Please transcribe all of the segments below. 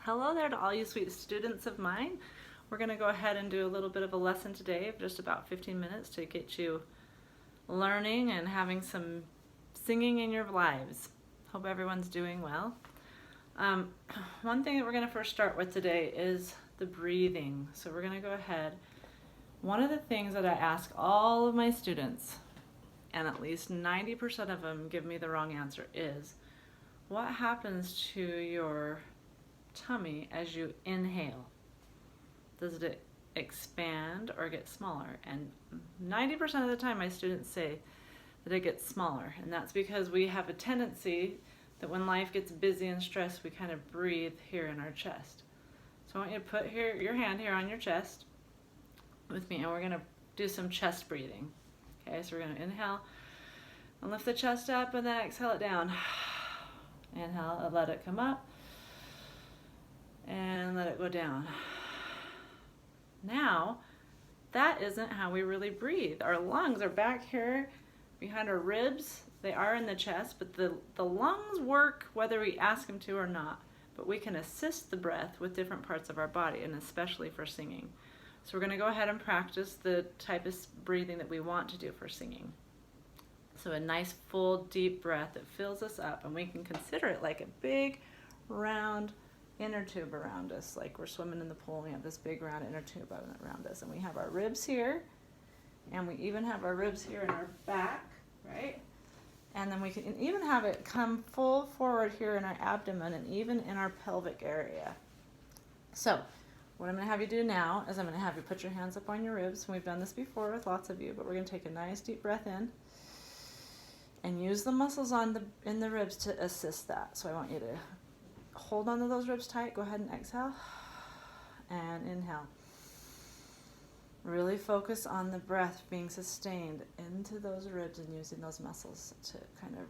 Hello there to all you sweet students of mine. We're going to go ahead and do a little bit of a lesson today of just about 15 minutes to get you learning and having some singing in your lives. Hope everyone's doing well. One thing that we're going to first start with today is the breathing. So we're going to go ahead. One of the things that I ask all of my students, and at least 90% of them give me the wrong answer, is what happens to your tummy as you inhale? Does it expand or get smaller? And 90% of the time my students say that it gets smaller, and that's because we have a tendency that when life gets busy and stressed, we kind of breathe here in our chest. So I want you to put your hand here on your chest with me, and we're going to do some chest breathing. Okay, so we're going to inhale and lift the chest up, and then exhale it down. Inhale and let it come up, and let it go down. Now, that isn't how we really breathe. Our lungs are back here behind our ribs. They are in the chest, but the lungs work whether we ask them to or not. But we can assist the breath with different parts of our body, and especially for singing. So we're going to go ahead and practice the type of breathing that we want to do for singing. So a nice full deep breath that fills us up, and we can consider it like a big round inner tube around us, like we're swimming in the pool and we have this big round inner tube around us, and we have our ribs here, and we even have our ribs here in our back, right? And then we can even have it come full forward here in our abdomen and even in our pelvic area. So what I'm going to have you do now is I'm going to have you put your hands up on your ribs. We've done this before with lots of you, but we're going to take a nice deep breath in and use the muscles in the ribs to assist that. So I want you to hold onto those ribs tight. Go ahead and exhale and inhale. Really focus on the breath being sustained into those ribs and using those muscles to kind of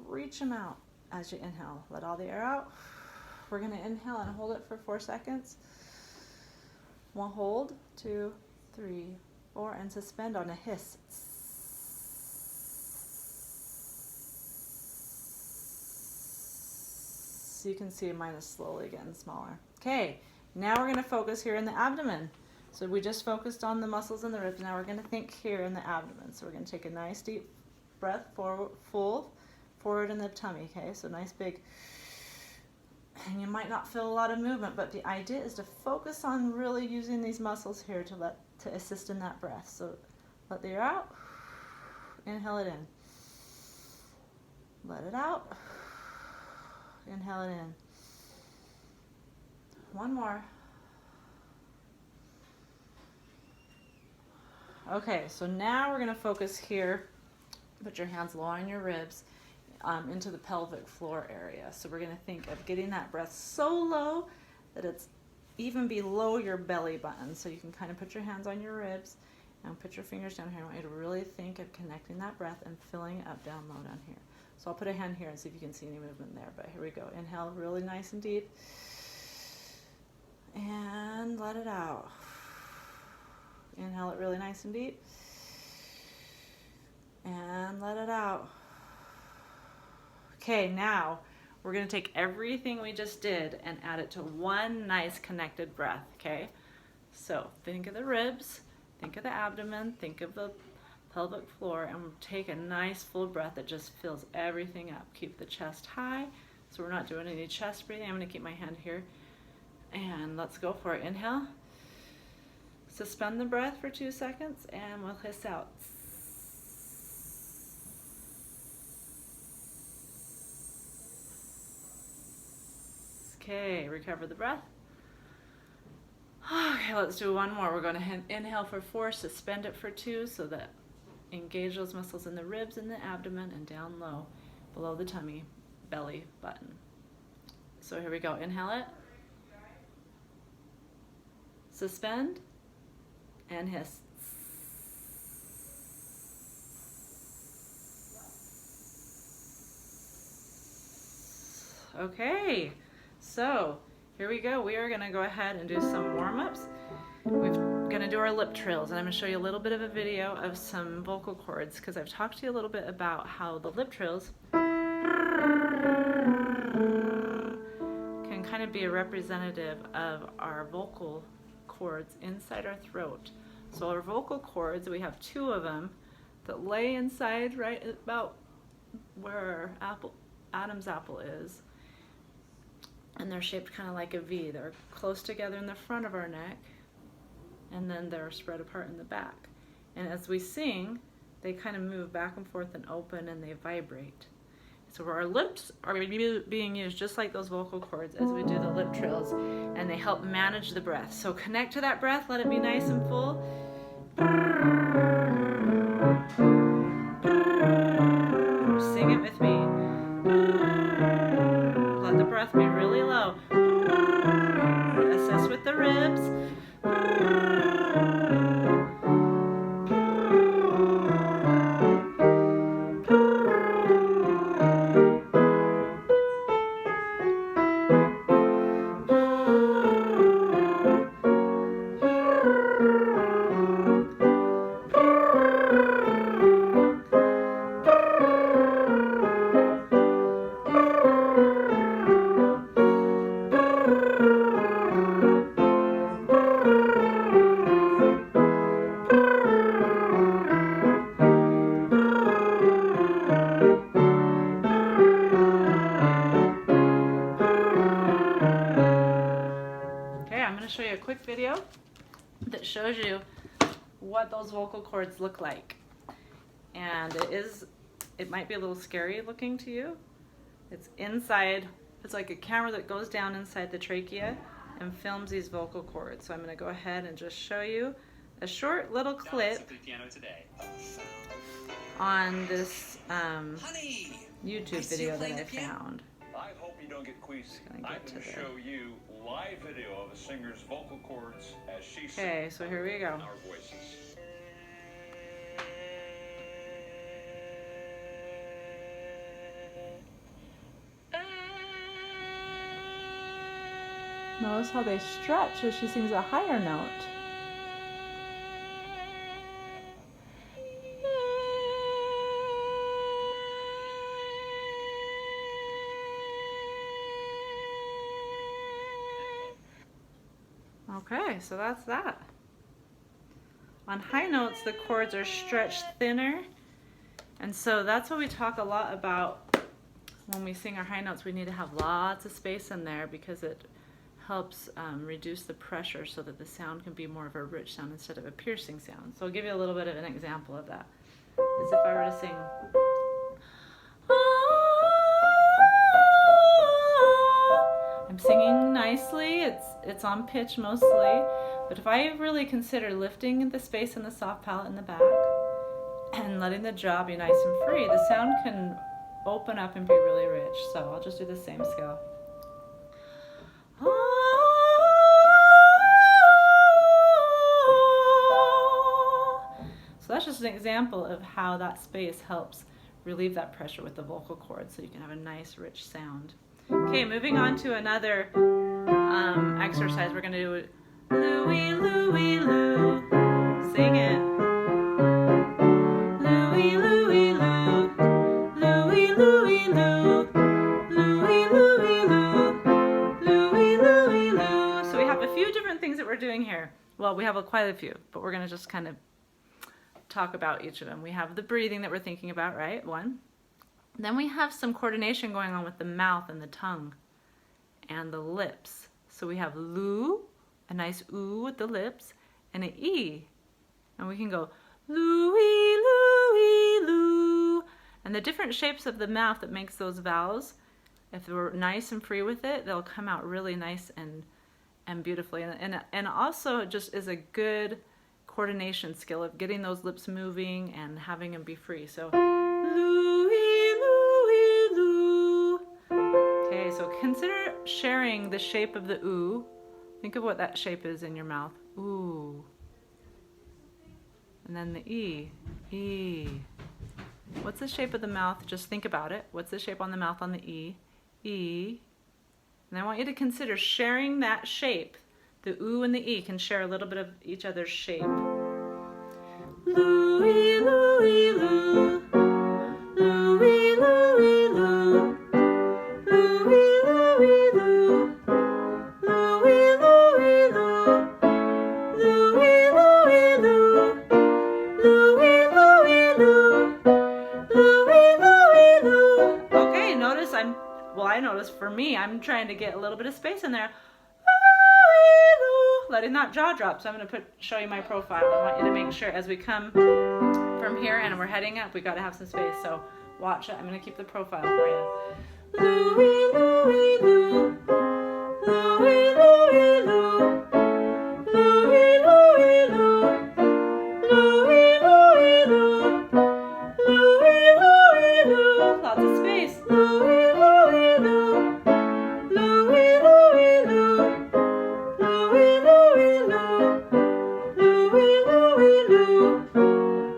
reach them out as you inhale. Let all the air out. We're going to inhale and hold it for 4 seconds. One hold, 2, 3, 4, and suspend on a hiss. So you can see mine is slowly getting smaller. Okay, now we're going to focus here in the abdomen. So we just focused on the muscles in the ribs. Now we're going to think here in the abdomen. So we're going to take a nice deep breath forward in the tummy. Okay, so nice big. And you might not feel a lot of movement, but the idea is to focus on really using these muscles here to assist in that breath. So let the air out. Inhale it in. Let it out. Inhale it in. One more. Okay, so now we're going to focus here. Put your hands low on your ribs into the pelvic floor area. So we're going to think of getting that breath so low that it's even below your belly button. So you can kind of put your hands on your ribs and put your fingers down here. I want you to really think of connecting that breath and filling it up down low down here. So I'll put a hand here and see if you can see any movement there. But here we go. Inhale really nice and deep. And let it out. Inhale it really nice and deep. And let it out. Okay, now we're going to take everything we just did and add it to one nice connected breath, okay? So think of the ribs, think of the abdomen, think of the pelvic floor, and take a nice full breath that just fills everything up. Keep the chest high, so we're not doing any chest breathing. I'm going to keep my hand here, and let's go for it. Inhale. Suspend the breath for 2 seconds, and we'll hiss out. Okay, recover the breath. Okay, let's do one more. We're going to inhale for 4, suspend it for 2, so that engage those muscles in the ribs and the abdomen and down low, below the tummy, belly button. So here we go. Inhale it. Suspend. And hiss. Okay, so here we go. We are going to go ahead and do some warm-ups. We're going to do our lip trills, and I'm going to show you a little bit of a video of some vocal cords, because I've talked to you a little bit about how the lip trills can kind of be a representative of our vocal cords inside our throat. So our vocal cords, we have two of them that lay inside right about where our Adam's apple is. And they're shaped kind of like a V. They're close together in the front of our neck, and then they're spread apart in the back. And as we sing, they kind of move back and forth and open, and they vibrate. So our lips are being used just like those vocal cords as we do the lip trills, and they help manage the breath. So connect to that breath, let it be nice and full. Sing it with me. Let the breath be really low. Assist with the ribs. Show you a quick video that shows you what those vocal cords look like. And it might be a little scary looking to you. It's inside, it's like a camera that goes down inside the trachea and films these vocal cords. So I'm going to go ahead and just show you a short little clip on this YouTube video that I found. I hope you don't get queasy. I'm going to show you live video of a singer's vocal cords as she sings. Okay, so here we go. Our voices. Notice how they stretch as she sings a higher note. Okay, so that's that. On high notes, the cords are stretched thinner, and so that's what we talk a lot about when we sing our high notes. We need to have lots of space in there because it helps reduce the pressure so that the sound can be more of a rich sound instead of a piercing sound. So I'll give you a little bit of an example of that. As if I were to sing, I'm singing nicely, it's on pitch mostly, but if I really consider lifting the space in the soft palate in the back and letting the jaw be nice and free, the sound can open up and be really rich. So I'll just do the same scale. So that's just an example of how that space helps relieve that pressure with the vocal cords so you can have a nice rich sound. Okay, moving on to another exercise. We're going to do Louie, Louie, Lou. Sing it. Louie, Louie, Lou. Louie, Louie, Lou. Louie, Louie, Lou. Louie, Louie, Lou. So we have a few different things that we're doing here. Well, we have quite a few, but we're going to just kind of talk about each of them. We have the breathing that we're thinking about, right? One. Then we have some coordination going on with the mouth and the tongue and the lips. So we have Lou, a nice ooh with the lips, and an E. And we can go Louie, Louie, Lou. And the different shapes of the mouth that makes those vowels, if we're nice and free with it, they'll come out really nice and beautifully. And also just is a good coordination skill of getting those lips moving and having them be free. So Louie, Louie, Lou. Okay, so consider sharing the shape of the ooh. Think of what that shape is in your mouth. Ooh. And then the E. E. What's the shape of the mouth? Just think about it. What's the shape on the mouth on the E? E. And I want you to consider sharing that shape. The ooh and the E can share a little bit of each other's shape. Louie, Louie, Lou. Louie, Louie, Lou. Louie, Louie, Lou. trying to get a little bit of space in there. Letting that jaw drop. So I'm going to show you my profile. I want you to make sure as we come from here and we're heading up, we got to have some space. So watch it. I'm going to keep the profile for you. Louie, Louie, Lou. Louie, Louie, Lou. Louie, Louie, Lou. Louie, Louie, Lou. Louie, Louie, Lou. Lots of space. Louie, Louie, Lou. Louie, Louie, Lou. Louie, Louie, Lou. Louie, Louie, Lou.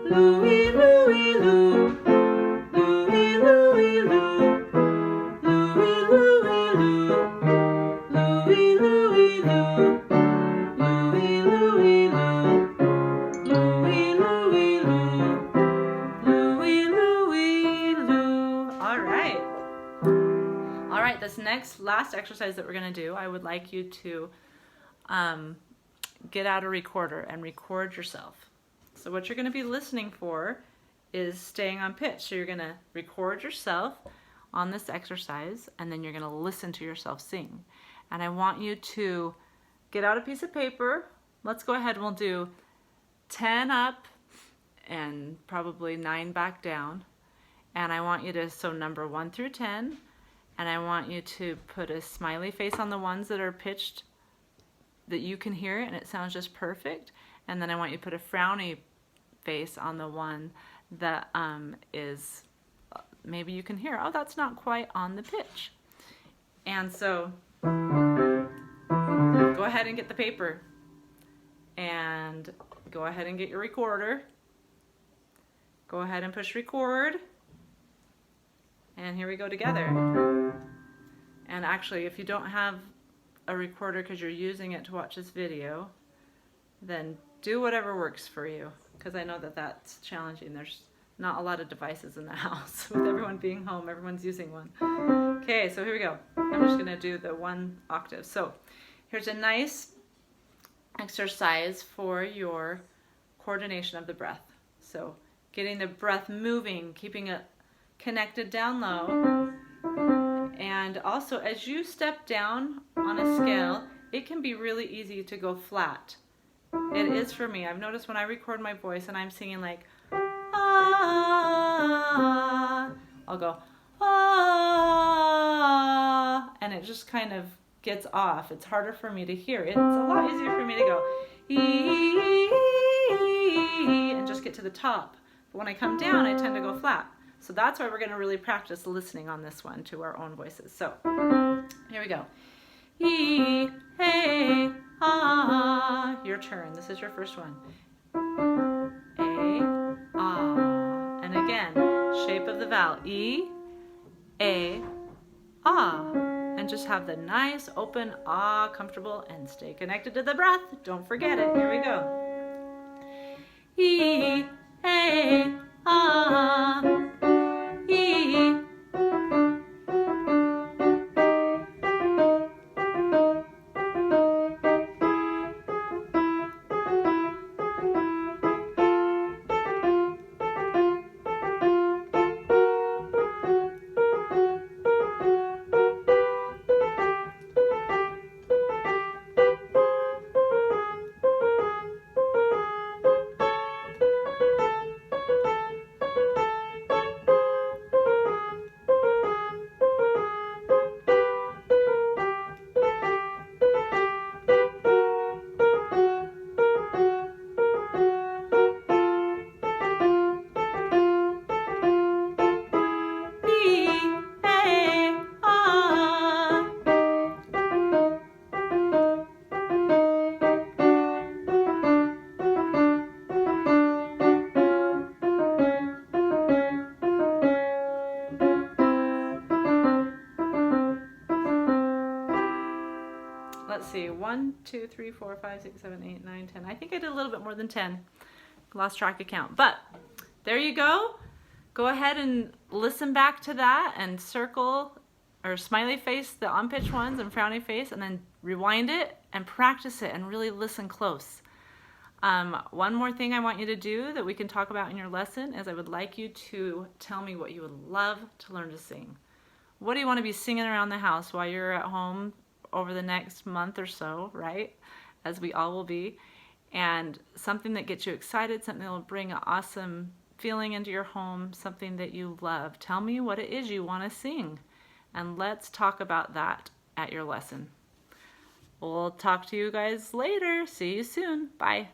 Louie, Louie, Lou. Louie, Louie, Lou. Louie, Louie, Lou. Louie, Louie, Lou. Louie, Louie, Lou. Louie, Louie, Lou. Louie, Louie, Lou. All right. All right, this last exercise that we're going to do, I would like you to get out a recorder and record yourself. So what you're going to be listening for is staying on pitch. So you're going to record yourself on this exercise, and then you're going to listen to yourself sing. And I want you to get out a piece of paper. Let's go ahead and we'll do 10 up and probably 9 back down. And I want you to, so number 1 through 10, and I want you to put a smiley face on the ones that are pitched that you can hear it and it sounds just perfect. And then I want you to put a frowny face on the one that is, maybe you can hear, oh, that's not quite on the pitch. And so go ahead and get the paper and go ahead and get your recorder. Go ahead and push record. And here we go together. And actually, if you don't have a recorder because you're using it to watch this video, then do whatever works for you, because I know that that's challenging. There's not a lot of devices in the house. With everyone being home, everyone's using one. Okay, so here we go. I'm just going to do the 1 octave. So here's a nice exercise for your coordination of the breath. So getting the breath moving, keeping it connected down low. And also, as you step down on a scale, it can be really easy to go flat. It is for me. I've noticed when I record my voice and I'm singing like, ah, I'll go, ah, and it just kind of gets off. It's harder for me to hear. It's a lot easier for me to go, ee, and just get to the top. But when I come down, I tend to go flat. So that's why we're going to really practice listening on this one to our own voices. So here we go. E, hey, ah. Your turn. This is your first one. A, ah. And again, shape of the vowel. E, A, ah. And just have the nice open ah, comfortable, and stay connected to the breath. Don't forget it. Here we go. E, A, ah. E. Let's see, 1, 2, 3, 4, 5, 6, 7, 8, 9, 10. I think I did a little bit more than 10. Lost track of count. But there you go. Go ahead and listen back to that and circle or smiley face the on-pitch ones and frowny face, and then rewind it and practice it and really listen close. One more thing I want you to do that we can talk about in your lesson is I would like you to tell me what you would love to learn to sing. What do you want to be singing around the house while you're at home over the next month or so, right? As we all will be. And something that gets you excited, something that will bring an awesome feeling into your home, something that you love. Tell me what it is you want to sing, and let's talk about that at your lesson. We'll talk to you guys later. See you soon. Bye.